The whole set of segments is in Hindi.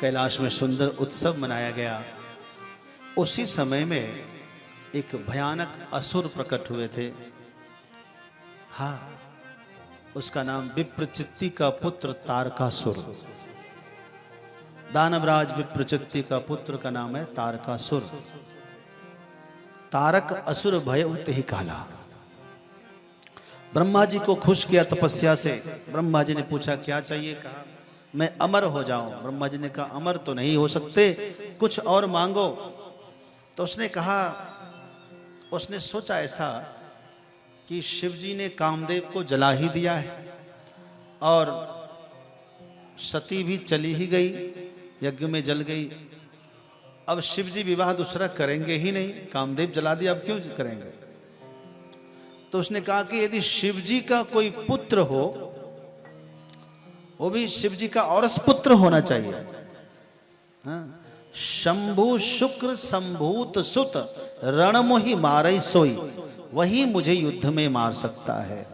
कैलाश में सुंदर उत्सव मनाया गया। उसी समय में एक भयानक असुर प्रकट हुए थे। हाँ, उसका नाम विप्रचित्ति का पुत्र तारकासुर। दानवराज विप्रचित्ति का पुत्र का नाम है तारकासुर। तारक असुर भय ही काला। ब्रह्मा जी को खुश किया तपस्या से। ब्रह्मा जी ने पूछा क्या चाहिए, कहा मैं अमर हो जाऊं। ब्रह्मा जी ने कहा अमर तो नहीं हो सकते, कुछ और मांगो। तो उसने कहा, उसने सोचा ऐसा कि शिव जी ने कामदेव को जला ही दिया है और सती भी चली ही गई, यज्ञ में जल गई। अब शिव जी विवाह दूसरा करेंगे ही नहीं, कामदेव जला दिया, अब क्यों करेंगे। तो उसने कहा कि यदि शिव जी का कोई पुत्र हो, वो भी शिव जी का औरस पुत्र होना चाहिए। हाँ? शंभु शुक्र संभूत सुत रणमोहि मारई सोई, वही मुझे युद्ध में मार सकता है।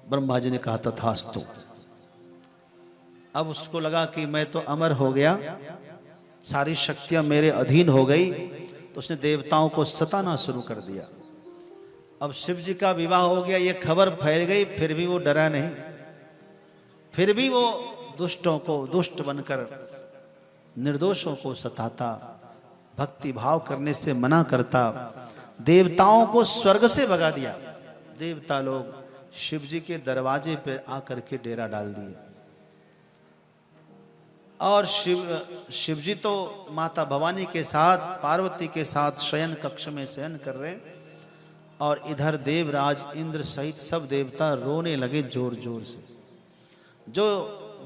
ब्रह्मा जी ने कहा तथास्तु। अब उसको लगा कि मैं तो अमर हो गया, सारी शक्तियां मेरे अधीन हो गई, तो उसने देवताओं को सताना शुरू कर दिया। अब शिव जी का विवाह हो गया, ये खबर फैल गई, फिर भी वो डरा नहीं, फिर भी वो दुष्टों को दुष्ट बनकर निर्दोषों को सताता, भक्ति भाव करने से मना करता, देवताओं को स्वर्ग से भगा दिया। देवता लोग शिव जी के दरवाजे पे आकर के डेरा डाल दिए। और शिव जी तो माता भवानी के साथ, पार्वती के साथ शयन कक्ष में शयन कर रहे, और इधर देवराज इंद्र सहित सब देवता रोने लगे जोर जोर से। जो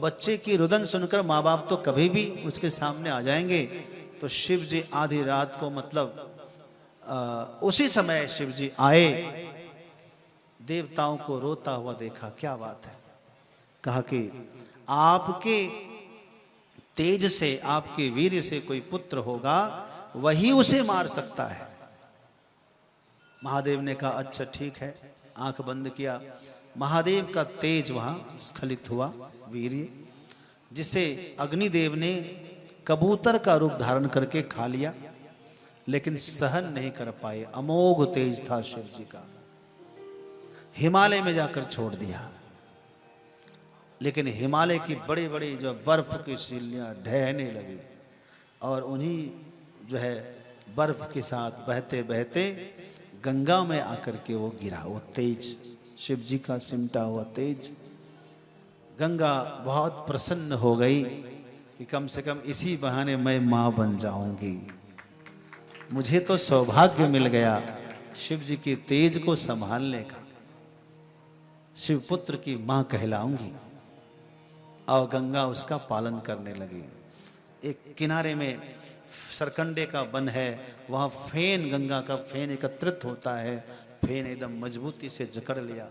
बच्चे की रुदन सुनकर माँ बाप तो कभी भी उसके सामने आ जाएंगे, तो शिव जी आधी रात को, मतलब उसी समय शिव जी आए, देवताओं को रोता हुआ देखा। क्या बात है, कहा कि आपके तेज से, आपके वीर्य से कोई पुत्र होगा, वही उसे मार सकता है। महादेव ने कहा अच्छा ठीक है। आंख बंद किया, महादेव का तेज वहां स्खलित हुआ, वीर्य, जिसे अग्निदेव ने कबूतर का रूप धारण करके खा लिया, लेकिन सहन नहीं कर पाए। अमोघ तेज था शिव जी का, हिमालय में जाकर छोड़ दिया। लेकिन हिमालय की बड़ी बड़ी जो बर्फ की सीलियां ढहने लगी, और उन्हीं जो है बर्फ के साथ बहते बहते गंगा में आकर के वो गिरा। वो तेज, शिव जी का सिमटा हुआ तेज। गंगा बहुत प्रसन्न हो गई कि कम से कम इसी बहाने मैं मां बन जाऊंगी, मुझे तो सौभाग्य मिल गया शिव जी के तेज को संभालने का, शिवपुत्र की मां कहलाऊंगी। और गंगा उसका पालन करने लगी। एक किनारे में सरकंडे का वन है, वहां फेन, गंगा का फेन एकत्रित होता है। फेन एकदम मजबूती से जकड़ लिया,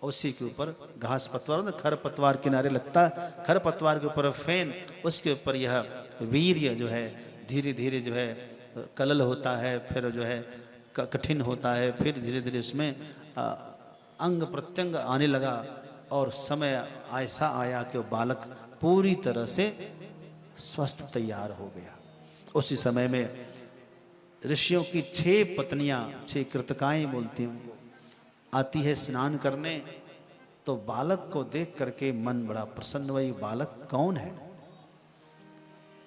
उसी के ऊपर घास पतवार, खर पतवार किनारे लगता है, खर पतवार के ऊपर फेन, उसके ऊपर यह वीर्य जो है धीरे धीरे जो है कलल होता है, फिर जो है कठिन होता है, फिर धीरे धीरे उसमें अंग प्रत्यंग आने लगा, और समय ऐसा आया कि वो बालक पूरी तरह से स्वस्थ तैयार हो गया। उसी समय में ऋषियों की 6 पत्नियां, 6 कृतकाएं बोलती हैं, आती है स्नान करने। तो बालक को देख करके मन बड़ा प्रसन्न हुआ, ये बालक कौन है।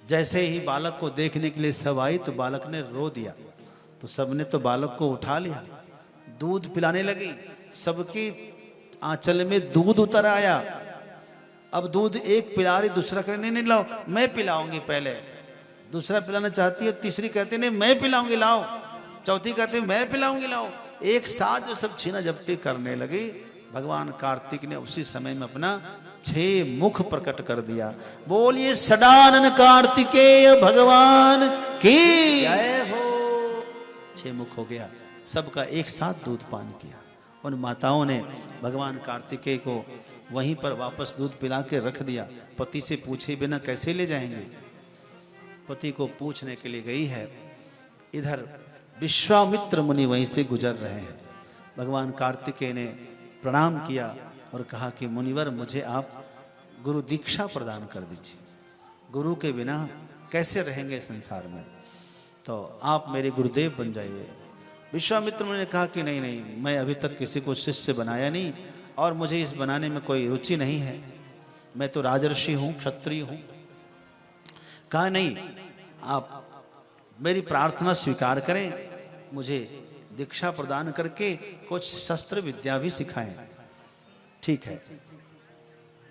जैसे ही बालक को देखने के लिए सब आई, तो बालक ने रो दिया। तो सबने तो बालक को उठा लिया, दूध पिलाने लगी। सबकी आंचल में दूध उतर आया। अब दूध एक पिला रही, दूसरा कहे नहीं नहीं लाओ मैं पिलाऊंगी पहले। दूसरा पिलाना चाहती है, तीसरी कहती नहीं मैं पिलाऊंगी लाओ, चौथी कहती मैं पिलाऊंगी लाओ। एक साथ जो सब छीना झपटी करने लगी, भगवान कार्तिक ने उसी समय में अपना 6 मुख प्रकट कर दिया। बोलिए सदानंद कार्तिकेय भगवान की जय हो। 6 मुख हो गया, सबका एक साथ दूध पान किया। उन माताओं ने भगवान कार्तिकेय को वहीं पर वापस दूध पिला के रख दिया। पति से पूछे बिना कैसे ले जाएंगे, पति को पूछने के लिए गई है। इधर विश्वामित्र मुनि वहीं से गुजर रहे हैं। भगवान कार्तिकेय ने प्रणाम किया और कहा कि मुनिवर मुझे आप गुरु दीक्षा प्रदान कर दीजिए। गुरु के बिना कैसे रहेंगे संसार में, तो आप मेरे गुरुदेव बन जाइए। विश्वामित्र मुनि ने कहा कि नहीं नहीं, मैं अभी तक किसी को शिष्य बनाया नहीं और मुझे इस बनाने में कोई रुचि नहीं है, मैं तो राजर्षि हूं, क्षत्रिय हूं। कहा नहीं, आप मेरी प्रार्थना स्वीकार करें, मुझे दीक्षा प्रदान करके कुछ शस्त्र विद्या भी सिखाएं। ठीक है।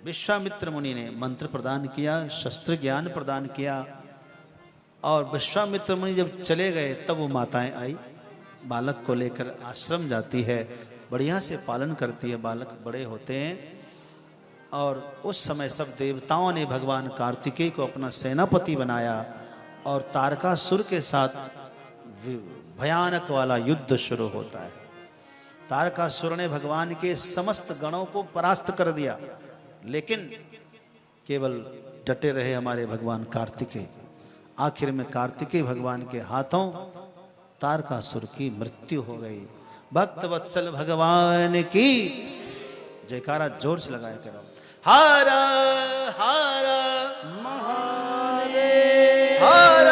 विश्वामित्र मुनि ने मंत्र प्रदान किया, शस्त्र ज्ञान प्रदान किया, और विश्वामित्र मुनि जब चले गए तब वो माताएं आई, बालक को लेकर आश्रम जाती है, बढ़िया से पालन करती है, बालक बड़े होते हैं। और उस समय सब देवताओं ने भगवान कार्तिकेय को अपना सेनापति बनाया और तारकासुर के साथ भयानक वाला युद्ध शुरू होता है। तारकासुर ने भगवान के समस्त गणों को परास्त कर दिया, लेकिन केवल डटे रहे हमारे भगवान कार्तिकेय। आखिर में कार्तिकेय भगवान के हाथों तारकासुर की मृत्यु हो गई। भक्त वत्सल भगवान की जयकारा जोर से लगाया करो। हर हर महादेव, हर